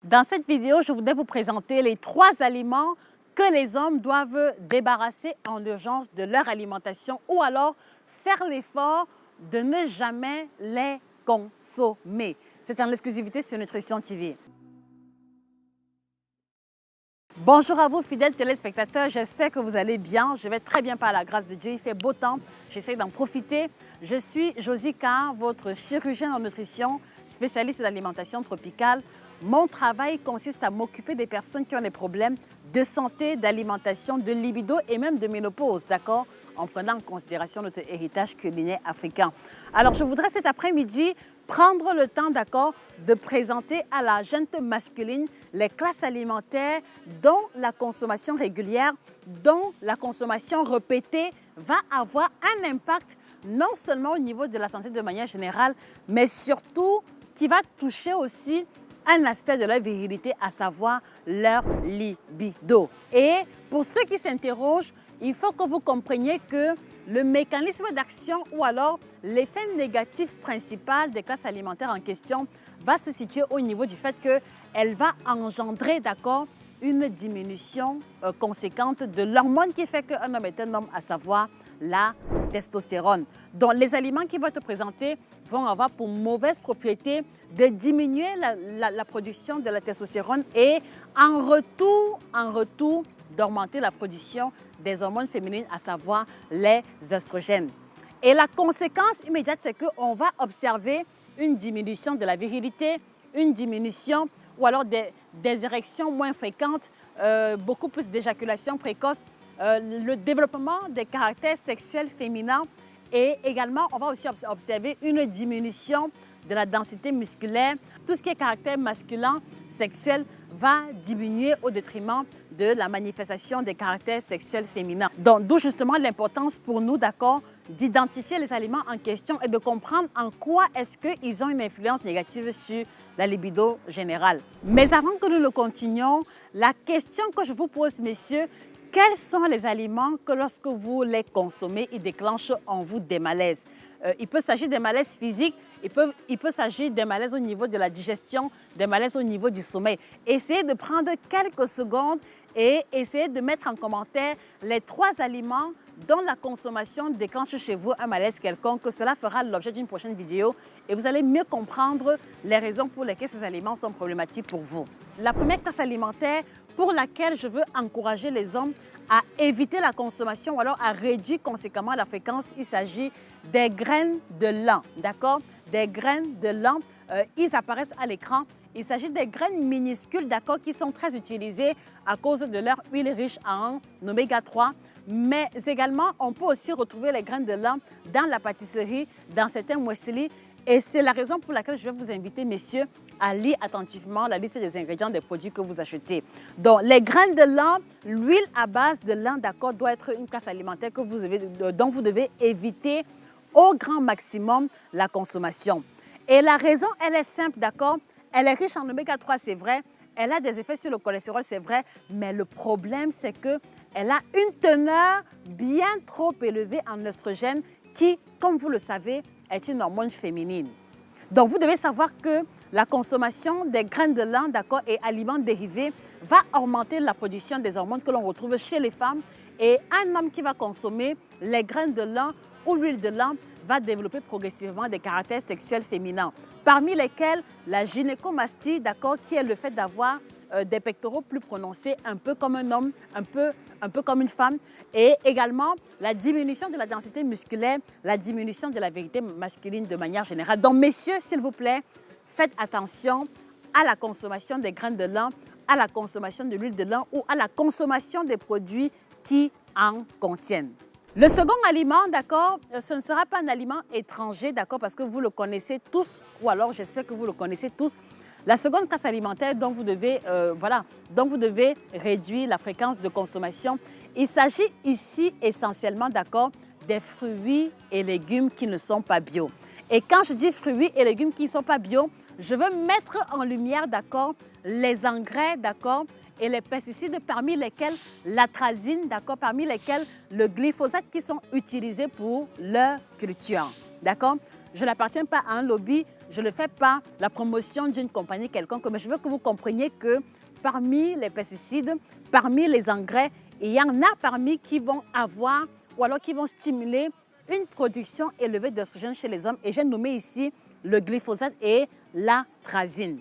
Dans cette vidéo, je voudrais vous présenter les 3 aliments que les hommes doivent débarrasser en urgence de leur alimentation ou alors faire l'effort de ne jamais les consommer. C'est en exclusivité sur Nutrition TV. Bonjour à vous, fidèles téléspectateurs. J'espère que vous allez bien. Je vais très bien par la grâce de Dieu. Il fait beau temps. J'essaie d'en profiter. Je suis Josie Carr, votre chirurgienne en nutrition, spécialiste de l'alimentation tropicale. Mon travail consiste à m'occuper des personnes qui ont des problèmes de santé, d'alimentation, de libido et même de ménopause, d'accord? En prenant en considération notre héritage culinaire africain. Alors, je voudrais cet après-midi prendre le temps, d'accord, de présenter à la gente masculine les classes alimentaires dont la consommation régulière, dont la consommation répétée va avoir un impact non seulement au niveau de la santé de manière générale, mais surtout qui va toucher aussi un aspect de leur virilité, à savoir leur libido. Et pour ceux qui s'interrogent, il faut que vous compreniez que le mécanisme d'action ou alors l'effet négatif principal des classes alimentaires en question va se situer au niveau du fait qu'elle va engendrer, d'accord, une diminution conséquente de l'hormone qui fait qu'un homme est un homme, à savoir la testostérone. Donc les aliments qui vont être présentés vont avoir pour mauvaise propriété de diminuer la production de la testostérone et en retour d'augmenter la production des hormones féminines, à savoir les œstrogènes. Et la conséquence immédiate, c'est qu'on va observer une diminution de la virilité, une diminution ou alors des érections moins fréquentes, beaucoup plus d'éjaculation précoce, le développement des caractères sexuels féminins et également, on va aussi observer une diminution de la densité musculaire. Tout ce qui est caractère masculin, sexuel, va diminuer au détriment de la manifestation des caractères sexuels féminins. Donc, d'où justement l'importance pour nous, d'accord, d'identifier les aliments en question et de comprendre en quoi est-ce qu'ils ont une influence négative sur la libido générale. Mais avant que nous le continuions, la question que je vous pose, messieurs, quels sont les aliments que lorsque vous les consommez, ils déclenchent en vous des malaises? Il peut s'agir des malaises physiques, il peut s'agir des malaises au niveau de la digestion, des malaises au niveau du sommeil. Essayez de prendre quelques secondes et essayez de mettre en commentaire les 3 aliments dont la consommation déclenche chez vous un malaise quelconque. Cela fera l'objet d'une prochaine vidéo et vous allez mieux comprendre les raisons pour lesquelles ces aliments sont problématiques pour vous. La première classe alimentaire pour laquelle je veux encourager les hommes à éviter la consommation ou alors à réduire conséquemment la fréquence, il s'agit des graines de lin, d'accord? Des graines de lin, ils apparaissent à l'écran. Il s'agit des graines minuscules, d'accord, qui sont très utilisées à cause de leur huile riche en oméga 3. Mais également, on peut aussi retrouver les graines de lin dans la pâtisserie, dans certains muesli. Et c'est la raison pour laquelle je vais vous inviter, messieurs, à lire attentivement la liste des ingrédients des produits que vous achetez. Donc, les graines de lin, l'huile à base de lin, d'accord, doit être une classe alimentaire dont vous devez éviter au grand maximum la consommation. Et la raison, elle est simple, d'accord? Elle est riche en oméga 3, c'est vrai. Elle a des effets sur le cholestérol, c'est vrai. Mais le problème, c'est qu'elle a une teneur bien trop élevée en œstrogène qui, comme vous le savez, est une hormone féminine. Donc, vous devez savoir que la consommation des graines de lin, d'accord, et aliments dérivés va augmenter la production des hormones que l'on retrouve chez les femmes. Et un homme qui va consommer les graines de lin ou l'huile de lin va développer progressivement des caractères sexuels féminins, parmi lesquels la gynécomastie, d'accord, qui est le fait d'avoir des pectoraux plus prononcés, un peu comme un homme, un peu comme une femme, et également la diminution de la densité musculaire, la diminution de la virilité masculine de manière générale. Donc, messieurs, s'il vous plaît, faites attention à la consommation des graines de lin, à la consommation de l'huile de lin ou à la consommation des produits qui en contiennent. Le second aliment, d'accord, ce ne sera pas un aliment étranger, d'accord, parce que vous le connaissez tous, ou alors j'espère que vous le connaissez tous. La seconde classe alimentaire dont vous devez réduire la fréquence de consommation, il s'agit ici essentiellement, d'accord, des fruits et légumes qui ne sont pas bio. Et quand je dis fruits et légumes qui ne sont pas bio, je veux mettre en lumière, d'accord, les engrais, d'accord, et les pesticides parmi lesquels l'atrazine, d'accord, parmi lesquels le glyphosate qui sont utilisés pour leur culture, d'accord. Je n'appartiens pas à un lobby je ne fais pas la promotion d'une compagnie quelconque, mais je veux que vous compreniez que parmi les pesticides, parmi les engrais, il y en a parmi qui vont avoir ou alors qui vont stimuler une production élevée d'œstrogènes chez les hommes. Et j'ai nommé ici le glyphosate et l'atrazine.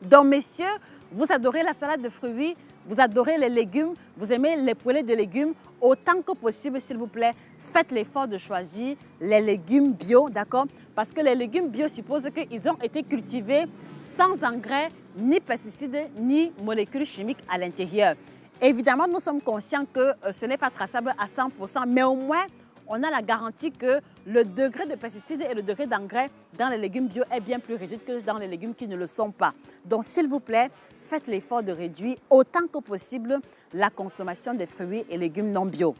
Donc, messieurs, vous adorez la salade de fruits, vous adorez les légumes, vous aimez les poêlées de légumes, autant que possible, s'il vous plaît, faites l'effort de choisir les légumes bio, d'accord? Parce que les légumes bio supposent qu'ils ont été cultivés sans engrais, ni pesticides, ni molécules chimiques à l'intérieur. Évidemment, nous sommes conscients que ce n'est pas traçable à 100%, mais au moins, on a la garantie que le degré de pesticides et le degré d'engrais dans les légumes bio est bien plus réduit que dans les légumes qui ne le sont pas. Donc, s'il vous plaît, faites l'effort de réduire autant que possible la consommation des fruits et légumes non bio.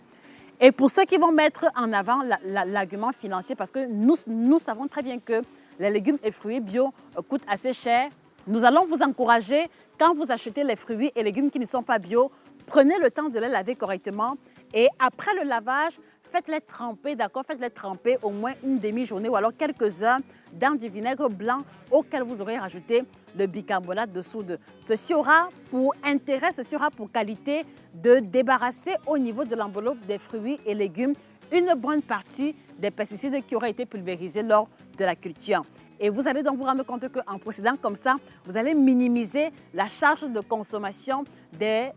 Et pour ceux qui vont mettre en avant l'argument financier, parce que nous savons très bien que les légumes et fruits bio coûtent assez cher, nous allons vous encourager, quand vous achetez les fruits et légumes qui ne sont pas bio, prenez le temps de les laver correctement et après le lavage, faites-les tremper, d'accord? Faites-les tremper au moins une demi-journée ou alors quelques heures dans du vinaigre blanc auquel vous aurez rajouté le bicarbonate de soude. Ceci aura pour intérêt, ceci aura pour qualité de débarrasser au niveau de l'enveloppe des fruits et légumes une bonne partie des pesticides qui auraient été pulvérisés lors de la culture. Et vous allez donc vous rendre compte qu'en procédant comme ça, vous allez minimiser la charge de consommation des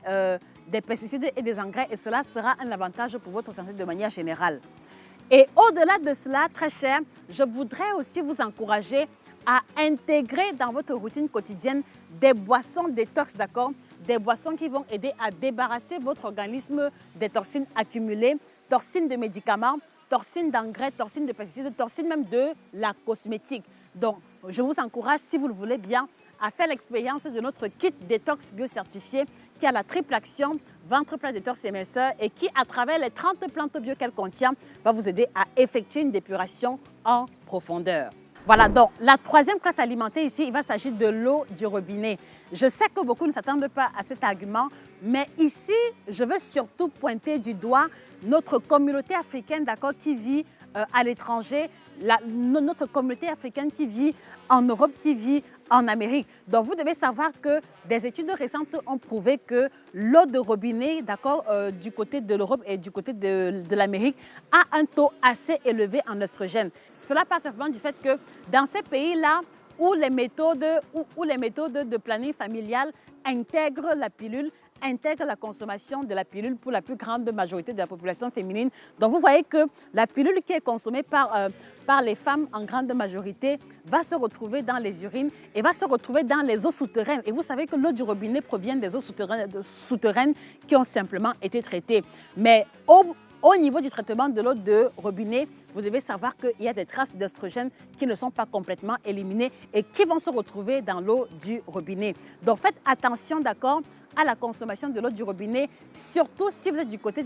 pesticides et des engrais et cela sera un avantage pour votre santé de manière générale. Et au-delà de cela, très cher, je voudrais aussi vous encourager à intégrer dans votre routine quotidienne des boissons détox, d'accord? Des boissons qui vont aider à débarrasser votre organisme des toxines accumulées, toxines de médicaments, toxines d'engrais, toxines de pesticides, toxines même de la cosmétique. Donc, je vous encourage, si vous le voulez bien, à faire l'expérience de notre kit détox bio-certifié qui a la triple action, ventre plat, détox et minceur et qui, à travers les 30 plantes bio qu'elle contient, va vous aider à effectuer une dépuration en profondeur. Voilà, donc la troisième classe alimentaire ici, il va s'agir de l'eau du robinet. Je sais que beaucoup ne s'attendent pas à cet argument, mais ici, je veux surtout pointer du doigt notre communauté africaine, d'accord, qui vit à l'étranger, notre communauté africaine qui vit en Europe, qui vit en Amérique. Donc, vous devez savoir que des études récentes ont prouvé que l'eau de robinet, d'accord, du côté de l'Europe et du côté de l'Amérique, a un taux assez élevé en oestrogènes. Cela passe simplement du fait que dans ces pays-là, où les méthodes de planning familial intègrent la pilule, intègre la consommation de la pilule pour la plus grande majorité de la population féminine. Donc, vous voyez que la pilule qui est consommée par les femmes en grande majorité va se retrouver dans les urines et va se retrouver dans les eaux souterraines. Et vous savez que l'eau du robinet provient des eaux souterraines qui ont simplement été traitées. Mais au niveau du traitement de l'eau de robinet, vous devez savoir qu'il y a des traces d'œstrogènes qui ne sont pas complètement éliminées et qui vont se retrouver dans l'eau du robinet. Donc, faites attention, d'accord, à la consommation de l'eau du robinet, surtout si vous êtes du côté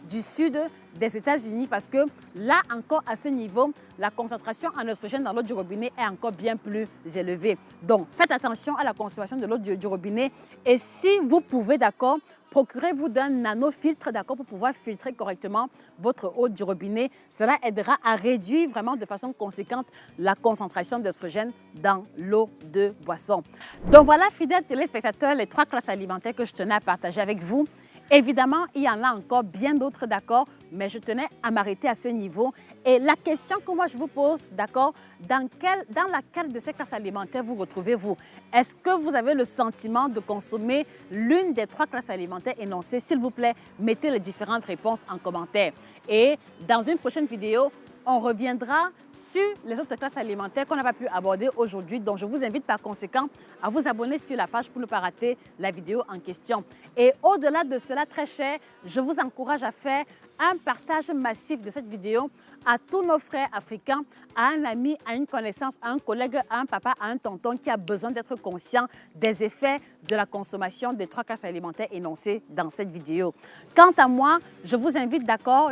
du sud des États-Unis, parce que là encore, à ce niveau, la concentration en oestrogène dans l'eau du robinet est encore bien plus élevée. Donc, faites attention à la consommation de l'eau du robinet et si vous pouvez, d'accord, procurez-vous d'un nanofiltre, d'accord, pour pouvoir filtrer correctement votre eau du robinet. Cela aidera à réduire vraiment de façon conséquente la concentration d'œstrogène dans l'eau de boisson. Donc voilà, fidèles téléspectateurs, les trois classes alimentaires que je tenais à partager avec vous. Évidemment, il y en a encore bien d'autres, d'accord, mais je tenais à m'arrêter à ce niveau. Et la question que moi je vous pose, d'accord, dans laquelle de ces classes alimentaires vous retrouvez-vous? Est-ce que vous avez le sentiment de consommer l'une des trois classes alimentaires énoncées? S'il vous plaît, mettez les différentes réponses en commentaire. Et dans une prochaine vidéo, on reviendra sur les autres classes alimentaires qu'on n'a pas pu aborder aujourd'hui. Donc, je vous invite par conséquent à vous abonner sur la page pour ne pas rater la vidéo en question. Et au-delà de cela, très cher, je vous encourage à faire un partage massif de cette vidéo à tous nos frères africains, à un ami, à une connaissance, à un collègue, à un papa, à un tonton qui a besoin d'être conscient des effets de la consommation des trois classes alimentaires énoncées dans cette vidéo. Quant à moi, je vous invite d'accord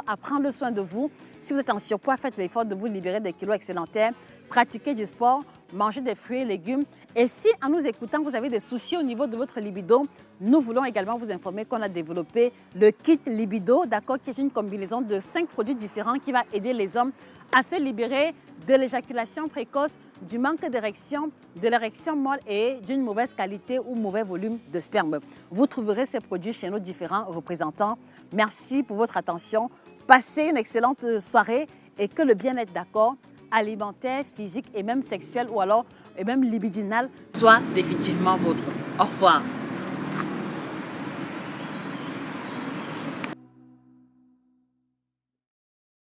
à prendre soin de vous. Si vous êtes en surpoids, faites l'effort de vous libérer des kilos excédentaires, pratiquez du sport, manger des fruits et légumes. Et si en nous écoutant, vous avez des soucis au niveau de votre libido, nous voulons également vous informer qu'on a développé le kit libido, d'accord, qui est une combinaison de 5 produits différents qui va aider les hommes à se libérer de l'éjaculation précoce, du manque d'érection, de l'érection molle et d'une mauvaise qualité ou mauvais volume de sperme. Vous trouverez ces produits chez nos différents représentants. Merci pour votre attention. Passez une excellente soirée et que le bien-être, d'accord, alimentaire, physique et même sexuel ou alors et même libidinal soit définitivement vôtre. Au revoir.